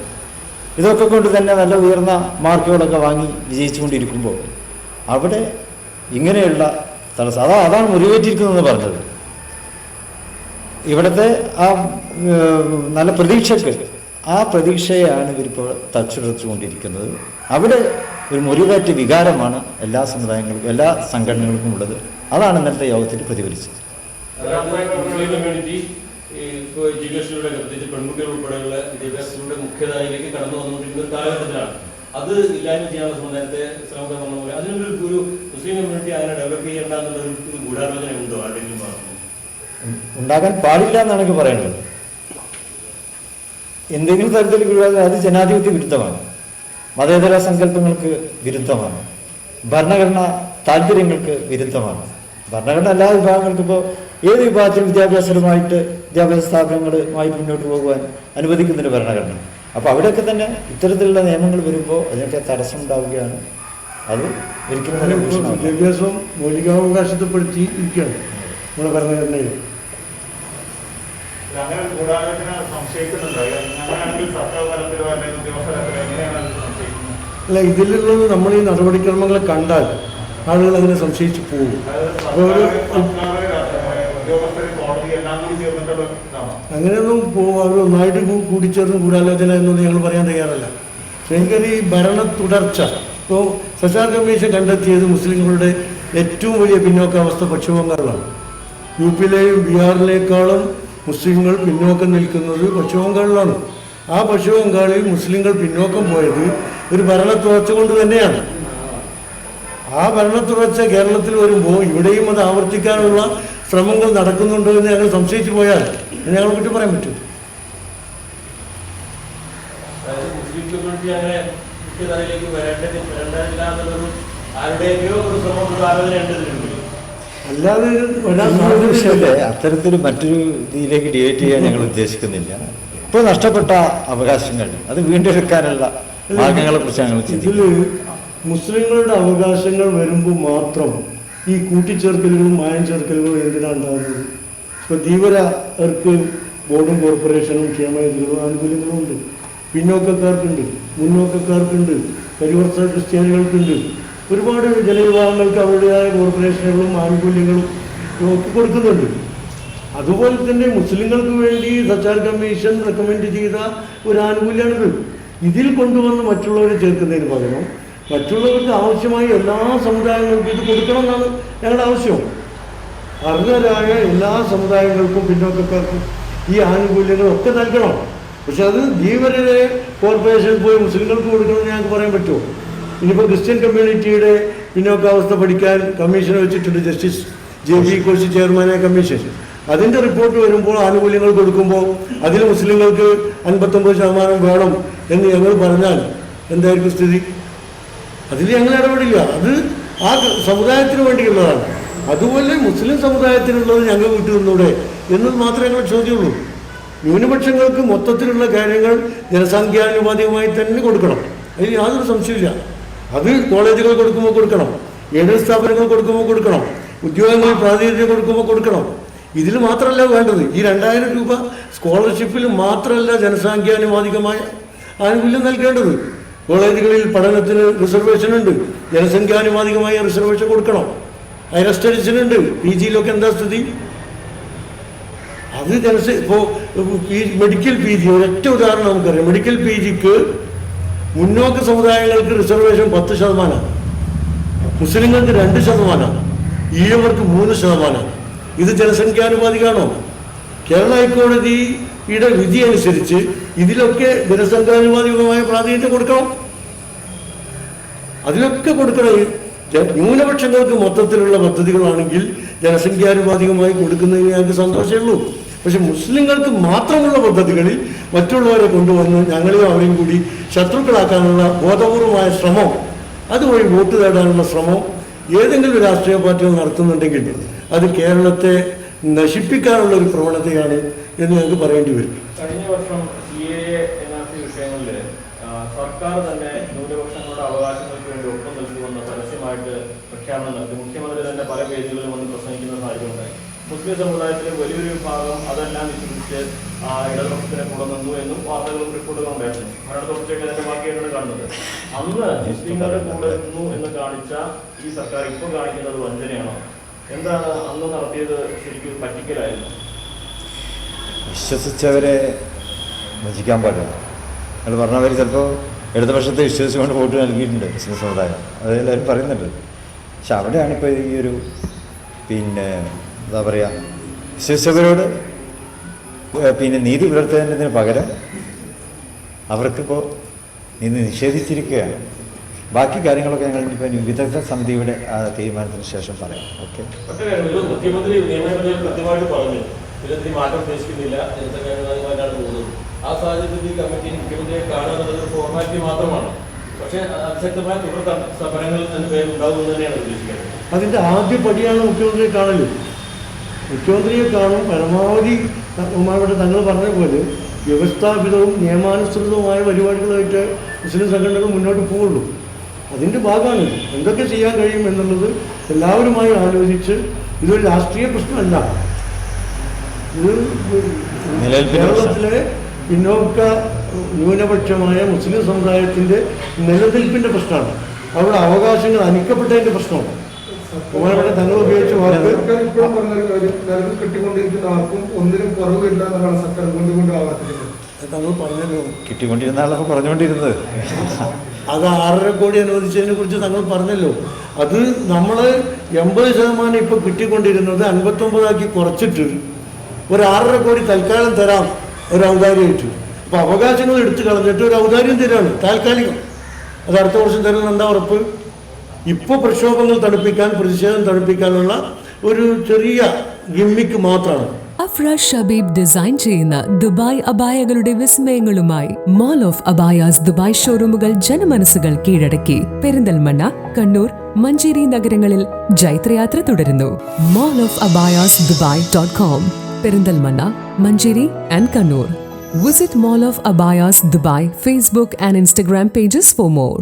[SPEAKER 2] ഇതൊക്കെ കൊണ്ട് തന്നെ നല്ല ഉയർന്ന മാർക്കുകളൊക്കെ വാങ്ങി വിജയിച്ചുകൊണ്ടിരിക്കുമ്പോൾ അവിടെ ഇങ്ങനെയുള്ള തടസ്സം അതാണ് മുറിവേറ്റിരിക്കുന്നതെന്ന് പറഞ്ഞത്. ഇവിടുത്തെ ആ നല്ല ആ പ്രതീക്ഷയാണ് ഇവരിപ്പോൾ തച്ചുടച്ചുകൊണ്ടിരിക്കുന്നത്. അവിടെ ഒരു മുറിവേറ്റ വികാരമാണ് എല്ലാ സമുദായങ്ങൾക്കും എല്ലാ സംഘടനകൾക്കും ഉള്ളത്. അതാണ് ഇന്നത്തെ യോഗത്തിൽ പ്രതിഫലിച്ചത്.
[SPEAKER 4] മുസ്ലിം കമ്മ്യൂണിറ്റി ഇപ്പോൾ എഡ്യൂക്കേഷനിലൂടെ പ്രത്യേകിച്ച് പെൺകുട്ടികൾ ഉൾപ്പെടെയുള്ള വിദ്യാഭ്യാസത്തിലൂടെ മുഖ്യധാരയിലേക്ക് കടന്നു വന്നുകൊണ്ടിരിക്കുന്ന ഒരു കാലഘട്ടത്തിലാണ്. അത് ഇല്ലായ്മ ചെയ്യാനുള്ള സമുദായത്തെ ശ്രമം പറഞ്ഞ പോലെ അതിനൊരു മുസ്ലിം കമ്മ്യൂണിറ്റി അങ്ങനെ ഡെവലപ്പ് ചെയ്യേണ്ട എന്നുള്ളൊരു ഗൂഢാലോചന ഉണ്ടോ ആരുടെയും ഭാഗത്ത്?
[SPEAKER 2] ഉണ്ടാകാൻ പാടില്ല എന്നാണ് എനിക്ക് പറയേണ്ടത്. എന്തെങ്കിലും തരത്തിൽ അത് ജനാധിപത്യ വിരുദ്ധമാണ്, മതേതര സങ്കല്പങ്ങൾക്ക് വിരുദ്ധമാണ്, ഭരണഘടന താല്പര്യങ്ങൾക്ക് വിരുദ്ധമാണ്. ഭരണഘടന എല്ലാ വിഭാഗങ്ങൾക്കും ഇപ്പോൾ ഏത് വിഭാഗത്തിലും വിദ്യാഭ്യാസ സ്ഥാപനങ്ങളുമായി മുന്നോട്ട് പോകുവാൻ അനുവദിക്കുന്നൊരു ഭരണഘടന. അപ്പോൾ അവിടെയൊക്കെ തന്നെ ഇത്തരത്തിലുള്ള നിയമങ്ങൾ വരുമ്പോൾ അതിനൊക്കെ തടസ്സം ഉണ്ടാവുകയാണ്. അത് ഒരിക്കലും
[SPEAKER 5] വിദ്യാഭ്യാസം മൗലികാവകാശത്തെപ്പെടുത്തി ഇരിക്കുകയാണ് നമ്മുടെ ഭരണഘടനയിൽ.
[SPEAKER 3] അങ്ങനെ ഗൂഢാലോചന സംശയിക്കുന്നുണ്ടോ? അങ്ങനെയാണെങ്കിൽ സർക്കാർ തലത്തിലോ അല്ലെങ്കിൽ ഉദ്യോഗസ്ഥ തലത്തിലോ എങ്ങനെയാണ് സംശയിക്കുന്നത്?
[SPEAKER 5] അല്ല, ഇതിലുള്ളത് നമ്മൾ ഈ നടപടിക്രമങ്ങൾ കണ്ടാൽ ആളുകൾ അതിനെ സംശയിച്ച് പോകും. അങ്ങനെയൊന്നും അവർ ഒന്നായിട്ട് കൂടിച്ചേർന്ന് ഗൂഢാലോചന എന്നൊന്നും ഞങ്ങൾ പറയാൻ തയ്യാറല്ല. എനിക്കത് ഈ ഭരണ തുടർച്ച ഇപ്പോൾ സച്ചാർ കമ്മീഷൻ കണ്ടെത്തിയത് മുസ്ലിങ്ങളുടെ ഏറ്റവും വലിയ പിന്നോക്കാവസ്ഥ പശ്ചിമ ബംഗാളിലാണ്. UP-യിലെയും ബീഹാറിലേക്കാളും മുസ്ലിങ്ങൾ പിന്നോക്കം നിൽക്കുന്നത് പശ്ചിമ ബംഗാളിലാണ്. ആ പശ്ചിമ ബംഗാളിൽ മുസ്ലിങ്ങൾ പിന്നോക്കം പോയത് ഒരു ഭരണ തുടർച്ച കൊണ്ട് തന്നെയാണ്. ആ ഭരണ തുടർച്ച കേരളത്തിൽ വരുമ്പോൾ ഇവിടെയും അത് ആവർത്തിക്കാനുള്ള ശ്രമങ്ങൾ നടക്കുന്നുണ്ടോ എന്ന് ഞങ്ങൾ സംശയിച്ചു പോയാൽ ഞങ്ങളെ പറ്റി പറയാൻ പറ്റും.
[SPEAKER 4] മുസ്ലിം കമ്മ്യൂണിറ്റി അങ്ങനെ മുഖ്യധാരയിലേക്ക് വരേണ്ടതില്ല എന്നുള്ളൊരു ആരുടെയോ ഒരു ശ്രമം ആലോചന ഉണ്ടെന്നുണ്ട്.
[SPEAKER 5] അല്ലാതെ
[SPEAKER 2] അത്തരത്തിൽ മറ്റൊരു ഇതിലേക്ക് ഡിബേറ്റ് ചെയ്യാൻ ഞങ്ങൾ ഉദ്ദേശിക്കുന്നില്ല. ഇപ്പോൾ നഷ്ടപ്പെട്ട അവകാശങ്ങൾ അത് വീണ്ടെടുക്കാനുള്ള മാർഗങ്ങളെ കുറിച്ച് ഞങ്ങൾ
[SPEAKER 5] ഇതിൽ മുസ്ലിങ്ങളുടെ അവകാശങ്ങൾ വരുമ്പോൾ മാത്രം ഈ കൂട്ടിച്ചേർക്കലുകളും മായം ചേർക്കലുകളും എന്തിനാണ് ഉണ്ടാകുന്നത്? ഇപ്പോൾ ധീവരർക്ക് ബോർഡും കോർപ്പറേഷനും ക്ഷേമനിധികളും ആനുകൂല്യങ്ങളും ഉണ്ട്, പിന്നോക്കക്കാർക്കുണ്ട്, മുന്നോക്കക്കാർക്കുണ്ട്, പരിവർത്തന ക്രിസ്ത്യാനികൾക്കുണ്ട്. ഒരുപാട് ജനവിഭാഗങ്ങൾക്ക് അവരുടേതായ കോർപ്പറേഷനുകളും ആനുകൂല്യങ്ങളും ഒക്കെ കൊടുക്കുന്നുണ്ട്. അതുപോലെ തന്നെ മുസ്ലിങ്ങൾക്ക് വേണ്ടി സച്ചാർ കമ്മീഷൻ റെക്കമെൻഡ് ചെയ്ത ഒരു ആനുകൂല്യമാണിത്. ഇതിൽ കൊണ്ടുവന്ന് മറ്റുള്ളവരെ ചേർക്കുന്നതിന് പകരം മറ്റുള്ളവർക്ക് ആവശ്യമായ എല്ലാ സമുദായങ്ങൾക്കും ഇത് കൊടുക്കണം എന്നാണ് ഞങ്ങളുടെ ആവശ്യം. അർഹരായ എല്ലാ സമുദായങ്ങൾക്കും പിന്നോക്കക്കാർക്കും ഈ ആനുകൂല്യങ്ങളൊക്കെ നൽകണം. പക്ഷെ അത് ധീവരരെ കോർപ്പറേഷനിൽ പോയി മുസ്ലിങ്ങൾക്ക് കൊടുക്കണമെന്ന് ഞങ്ങൾക്ക് പറയാൻ പറ്റുമോ? ഇനിയിപ്പോൾ ക്രിസ്ത്യൻ കമ്മ്യൂണിറ്റിയുടെ പിന്നോക്കാവസ്ഥ പഠിക്കാൻ കമ്മീഷൻ വെച്ചിട്ടുണ്ട്, ജസ്റ്റിസ് JB കോശി ചെയർമാനായ കമ്മീഷൻ. അതിൻ്റെ റിപ്പോർട്ട് വരുമ്പോൾ ആനുകൂല്യങ്ങൾ കൊടുക്കുമ്പോൾ അതിൽ മുസ്ലിങ്ങൾക്ക് 59% വേണം എന്ന് ഞങ്ങൾ പറഞ്ഞാൽ എന്തായിരിക്കും സ്ഥിതി? അതിൽ ഞങ്ങൾ ഇടപെടില്ല. അത് ആ സമുദായത്തിന് വേണ്ടിയുള്ളതാണ്. അതുപോലെ മുസ്ലിം സമുദായത്തിനുള്ളത് ഞങ്ങൾ വിട്ടു നിന്നൂടെ എന്നത് മാത്രമേ ഞങ്ങൾ ചോദ്യമുള്ളൂ. ന്യൂനപക്ഷങ്ങൾക്ക് മൊത്തത്തിലുള്ള കാര്യങ്ങൾ ജനസംഖ്യാനുപാതികമായി തന്നെ കൊടുക്കണം, അതിൽ യാതൊരു സംശയമില്ല. അത് കോളേജുകൾ കൊടുക്കുമ്പോൾ കൊടുക്കണം, എയ്ഡഡ് സ്ഥാപനങ്ങൾ കൊടുക്കുമ്പോൾ കൊടുക്കണം, ഉദ്യോഗങ്ങളിൽ പ്രാതിനിധ്യം കൊടുക്കുമ്പോൾ കൊടുക്കണം. ഇതിൽ മാത്രമല്ല വേണ്ടത്, ഈ 2000 രൂപ സ്കോളർഷിപ്പിൽ മാത്രമല്ല ജനസംഖ്യാനുപാതികമായ ആനുകൂല്യം നൽകേണ്ടത്. കോളേജുകളിൽ പഠനത്തിന് റിസർവേഷൻ ഉണ്ട്, ജനസംഖ്യാനുപാതികമായ റിസർവേഷൻ കൊടുക്കണം. ഹയർ സ്റ്റഡീസിനുണ്ട്, PGയിലൊക്കെ എന്താ സ്ഥിതി? അത് ഇപ്പോൾ മെഡിക്കൽ PG ഒരൊറ്റ ഉദാഹരണം നമുക്കറിയാം. മെഡിക്കൽ PGക്ക് മുന്നോക്ക സമുദായങ്ങൾക്ക് റിസർവേഷൻ 10%, മുസ്ലിങ്ങൾക്ക് 2%, ഈഴവർക്ക് 3%. ഇത് ജനസംഖ്യാനുപാതികാണോ? കേരള ഹൈക്കോടതിയുടെ വിധി അനുസരിച്ച് ഇതിലൊക്കെ ജനസംഖ്യാനുപാതികമായ പ്രാതിനിധ്യം കൊടുക്കണം, അതിലൊക്കെ കൊടുക്കണം. ന്യൂനപക്ഷങ്ങൾക്ക് മൊത്തത്തിലുള്ള പദ്ധതികളാണെങ്കിൽ ജനസംഖ്യാനുപാതികമായി കൊടുക്കുന്നതിന് ഞങ്ങൾക്ക് സന്തോഷമേ ഉള്ളൂ. പക്ഷെ മുസ്ലിങ്ങൾക്ക് മാത്രമുള്ള പദ്ധതികളിൽ മറ്റുള്ളവരെ കൊണ്ടുവന്ന് ഞങ്ങളെയും അവരെയും കൂടി ശത്രുക്കളാക്കാനുള്ള ബോധപൂർവമായ ശ്രമം, അതുവഴി വോട്ട് നേടാനുള്ള ശ്രമം ഏതെങ്കിലും രാഷ്ട്രീയ പാർട്ടികൾ നടത്തുന്നുണ്ടെങ്കിൽ അത് കേരളത്തെ നശിപ്പിക്കാനുള്ള ഒരു പ്രവണതയാണ് എന്ന് ഞങ്ങൾക്ക് പറയേണ്ടി വരും.
[SPEAKER 4] കഴിഞ്ഞ വർഷം CAA NRC വിഷയങ്ങളിൽ സർക്കാർ തന്നെ ന്യൂനപക്ഷങ്ങളുടെ അവകാശങ്ങൾക്ക് വേണ്ടി ഒപ്പം നിൽക്കുമെന്ന് പരസ്യമായിട്ട് പ്രഖ്യാപനം നടത്തി. മുഖ്യമന്ത്രി തന്നെ പല പേജുകളിലും വന്ന് പ്രസംഗിക്കുന്ന സാഹചര്യമുണ്ടായി. മുസ്ലിം സമുദായത്തിലെ വലിയൊരു വിഭാഗം അതെല്ലാം വിശ്വസിച്ച് ഇടതുപക്ഷത്തിനെ കൂടെ നിന്നു എന്നും വാർത്തകളും റിപ്പോർട്ടുകളും ഉണ്ടായിരുന്നു. അവരുടെ തുടർച്ചയായിട്ട് അതിന്റെ ബാക്കിയായിട്ടാണ് കാണുന്നത്. അന്ന് മുസ്ലിങ്ങളുടെ കൂടെ നിന്നു എന്ന് കാണിച്ച ഈ സർക്കാർ ഇപ്പോൾ കാണിക്കുന്നത് വഞ്ചനയാണോ? എന്താണ് അന്ന് നടത്തിയത്? ശരിക്കും പറ്റിക്കലായിരുന്നു.
[SPEAKER 2] വിശ്വസിച്ചവരെ വഞ്ചിക്കാൻ പാടില്ല. നിങ്ങൾ പറഞ്ഞവർ ചിലപ്പോൾ ഇടതുപക്ഷത്തെ വിശ്വസിച്ചുകൊണ്ട് വോട്ട് നൽകിയിട്ടുണ്ട് മുസ്ലിം സമുദായം, അതെല്ലാവരും പറയുന്നുണ്ട്. പക്ഷെ അവിടെയാണ് ഇപ്പോൾ ഈ ഒരു എന്താ പറയുക, വിശ്വസിച്ചവരോട് നീതി പുലർത്തുന്നതിന് പകരം അവർക്കിപ്പോൾ നീതി നിഷേധിച്ചിരിക്കുകയാണ്. ബാക്കി കാര്യങ്ങളൊക്കെ ഞങ്ങൾ ഇപ്പോൾ വിദഗ്ധ സമിതിയുടെ തീരുമാനത്തിന് ശേഷം പറയാം. ഓക്കെ.
[SPEAKER 4] മുഖ്യമന്ത്രി നിയമനത്തിൽ കൃത്യമായിട്ട് പറഞ്ഞു ഇതിലെന്തി മാറ്റം ഉദ്ദേശിക്കുന്നില്ല, ജനസംഖ്യാനുപാതികമായിട്ടാണ് പോകുന്നത്. ആ സാഹചര്യത്തിൽ ഈ കമ്മിറ്റി മുഖ്യമന്ത്രിയെ കാണാനുള്ളത് ഒരു ഫോർമാലിറ്റി മാത്രമാണ്. പക്ഷേ അതിശക്തമായ തുടർ സമരങ്ങൾ അതിന് പേര് ഉണ്ടാകുമെന്ന് തന്നെയാണ് ഉദ്ദേശിക്കുന്നത്.
[SPEAKER 5] അതിൻ്റെ ആദ്യ പടിയാണ് മുഖ്യമന്ത്രിയെ കാണല്. മുഖ്യമന്ത്രിയെ കാണും പരമാവധി ഇവിടെ തങ്ങൾ പറഞ്ഞ പോലെ വ്യവസ്ഥാപിതവും നിയമാനുസൃതവുമായ പരിപാടികളായിട്ട് മുസ്ലിം സംഘടനകൾ മുന്നോട്ട് പോവുള്ളൂ. അതിൻ്റെ ഭാഗമാണ് എന്തൊക്കെ ചെയ്യാൻ കഴിയും എന്നുള്ളത് എല്ലാവരുമായി ആലോചിച്ച്. ഇതൊരു രാഷ്ട്രീയ പ്രശ്നമല്ല, ഇത് കേരളത്തിലെ പിന്നോക്ക ന്യൂനപക്ഷമായ മുസ്ലിം സമുദായത്തിൻ്റെ നിലനിൽപ്പിൻ്റെ പ്രശ്നമാണ്. അവരുടെ അവകാശങ്ങൾ അനിക്കപ്പെട്ടതിൻ്റെ പ്രശ്നമാണ്. ബഹുമാനപ്പെട്ട തങ്ങൾ ഉപയോഗിച്ച വാക്ക്
[SPEAKER 6] കിട്ടിക്കൊണ്ടിരിക്കുന്ന ആർക്കും ഒന്നിനും കുറവില്ല എന്നാണ് സർക്കാർ കൊണ്ടുകൊണ്ട് ആവർത്തിക്കുന്നത്.
[SPEAKER 5] തങ്ങൾ പറഞ്ഞല്ലോ,
[SPEAKER 2] കിട്ടിക്കൊണ്ടിരുന്ന ആളൊക്കെ പറഞ്ഞുകൊണ്ടിരുന്നത്
[SPEAKER 5] അത് 6.5 കോടി അനുവദിച്ചതിനെ കുറിച്ച് തങ്ങൾ പറഞ്ഞല്ലോ. അത് നമ്മൾ 80% ഇപ്പോൾ കിട്ടിക്കൊണ്ടിരുന്നത് 59 കുറച്ചിട്ട് ഒരു 6.5 കോടി തൽക്കാലം തരാം ഒരു ഔദാര്യമായിട്ട്. അപ്പോൾ അവകാശങ്ങൾ എടുത്തു കളഞ്ഞിട്ട് ഒരു ഔദാര്യം തരാണ് താൽക്കാലികം. അത് അടുത്ത വർഷം തരുന്നത് എന്താ ഉറപ്പ്? ഇപ്പോൾ പ്രക്ഷോഭങ്ങൾ തണുപ്പിക്കാൻ, പ്രതിഷേധം തണുപ്പിക്കാനുള്ള ഒരു ചെറിയ ഗിമ്മിക്ക് മാത്രമാണ്.
[SPEAKER 7] അഫ്ര ഷബീബ് ഡിസൈൻ ചെയ്യുന്ന ദുബായ് അബായകളുടെ വിസ്മയങ്ങളുമായി മോൾ ഓഫ് അബായാസ് ദുബായ് ഷോറൂമുകൾ ജനമനസ്സുകൾ കീഴടക്കി. പെരിന്തൽമണ്ണ, കണ്ണൂർ, മഞ്ചേരി നഗരങ്ങളിൽ ജൈത്രയാത്ര തുടരുന്നു. മോൾ ഓഫ് അബായാസ് ദുബായ്.com, Perinthalmanna, Manjeri and Kannur. Visit Mall of Abayas Dubai Facebook and Instagram pages for more.